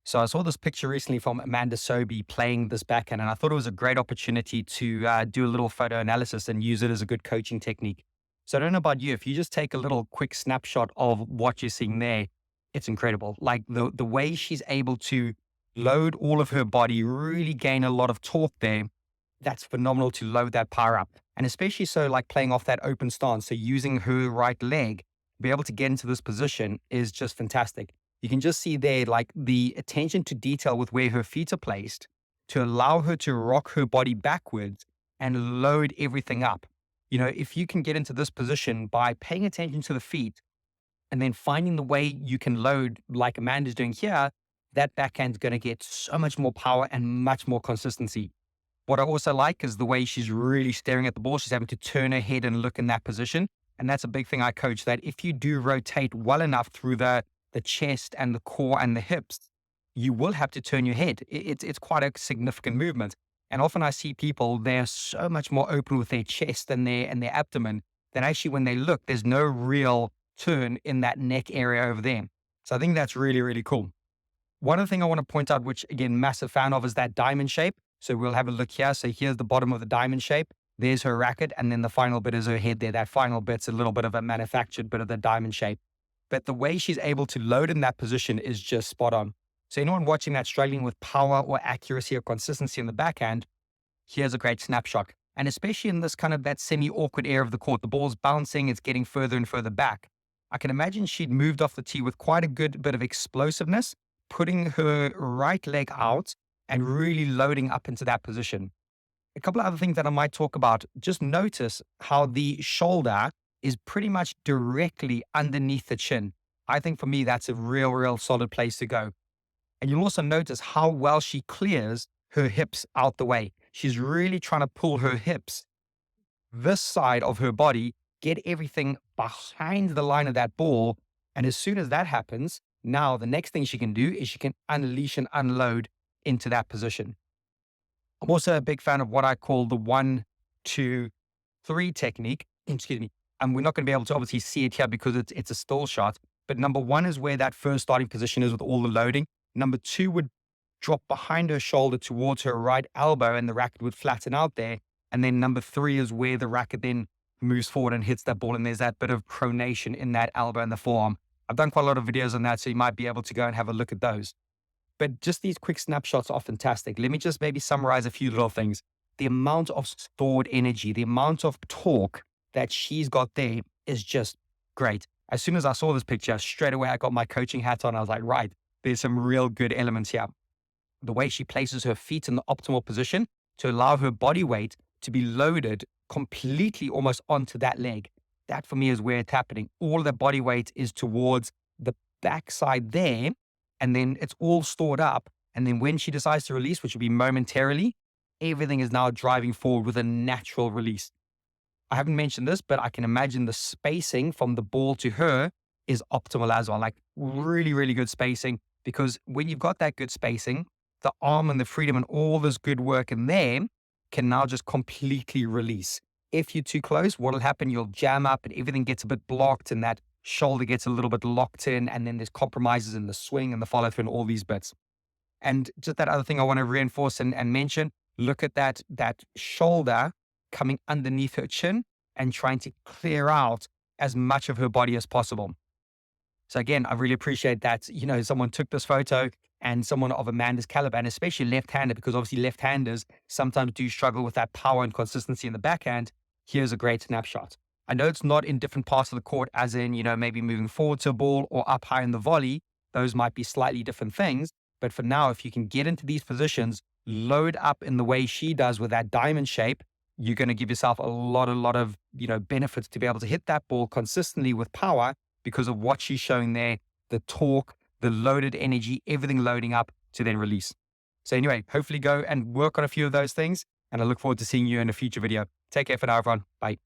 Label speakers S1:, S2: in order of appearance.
S1: So I saw this picture recently from Amanda Sobhy playing this backhand, and I thought it was a great opportunity to do a little photo analysis and use it as a good coaching technique. So I don't know about you, if you just take a little quick snapshot of what you're seeing there, it's incredible. Like the way she's able to load all of her body, really gain a lot of torque there. That's phenomenal to load that power up. And especially so like playing off that open stance. So using her right leg, be able to get into this position is just fantastic. You can just see there, like the attention to detail with where her feet are placed to allow her to rock her body backwards and load everything up. You know, if you can get into this position by paying attention to the feet and then finding the way you can load like Amanda's doing here, that backhand's going to get so much more power and much more consistency. What I also like is the way she's really staring at the ball. She's having to turn her head and look in that position. And that's a big thing I coach, that if you do rotate well enough through the chest and the core and the hips, you will have to turn your head. It's quite a significant movement. And often I see people, they're so much more open with their chest and their abdomen that actually when they look, there's no real turn in that neck area over there. So I think that's really, really cool. One other thing I want to point out, which again, massive fan of, is that diamond shape. So we'll have a look here. So here's the bottom of the diamond shape. There's her racket. And then the final bit is her head there. That final bit's a little bit of a manufactured bit of the diamond shape. But the way she's able to load in that position is just spot on. So anyone watching that struggling with power or accuracy or consistency in the backhand, here's a great snapshot. And especially in this kind of that semi-awkward area of the court, the ball's bouncing, it's getting further and further back. I can imagine she'd moved off the tee with quite a good bit of explosiveness, putting her right leg out and really loading up into that position. A couple of other things that I might talk about, just notice how the shoulder is pretty much directly underneath the chin. I think for me, that's a real, real solid place to go. And you'll also notice how well she clears her hips out the way. She's really trying to pull her hips, this side of her body, get everything behind the line of that ball. And as soon as that happens, now the next thing she can do is she can unleash and unload into that position. I'm also a big fan of what I call the 1-2-3 technique. Excuse me. And we're not going to be able to obviously see it here because it's a still shot. But number one is where that first starting position is with all the loading. Number two would drop behind her shoulder towards her right elbow and the racket would flatten out there. And then number three is where the racket then moves forward and hits that ball. And there's that bit of pronation in that elbow and the forearm. I've done quite a lot of videos on that, so you might be able to go and have a look at those. But just these quick snapshots are fantastic. Let me just maybe summarize a few little things. The amount of stored energy, the amount of torque that she's got there is just great. As soon as I saw this picture, straight away I got my coaching hat on. I was like, right, there's some real good elements here. The way she places her feet in the optimal position to allow her body weight to be loaded completely almost onto that leg. That for me is where it's happening. All the body weight is towards the backside there, and then it's all stored up. And then when she decides to release, which will be momentarily, everything is now driving forward with a natural release. I haven't mentioned this, but I can imagine the spacing from the ball to her is optimal as well. Like really, really good spacing, because when you've got that good spacing, the arm and the freedom and all this good work in there can now just completely release. If you're too close, what'll happen? You'll jam up and everything gets a bit blocked and that shoulder gets a little bit locked in. And then there's compromises in the swing and the follow through and all these bits. And just that other thing I want to reinforce and mention, look at that shoulder coming underneath her chin and trying to clear out as much of her body as possible. So again, I really appreciate that, you know, someone took this photo and someone of Amanda's caliber, and especially left-handed, because obviously left-handers sometimes do struggle with that power and consistency in the backhand. Here's a great snapshot. I know it's not in different parts of the court, as in, you know, maybe moving forward to a ball or up high in the volley. Those might be slightly different things. But for now, if you can get into these positions, load up in the way she does with that diamond shape, you're going to give yourself a lot of, you know, benefits to be able to hit that ball consistently with power because of what she's showing there, the torque, the loaded energy, everything loading up to then release. So anyway, hopefully go and work on a few of those things. And I look forward to seeing you in a future video. Take care for now, everyone. Bye.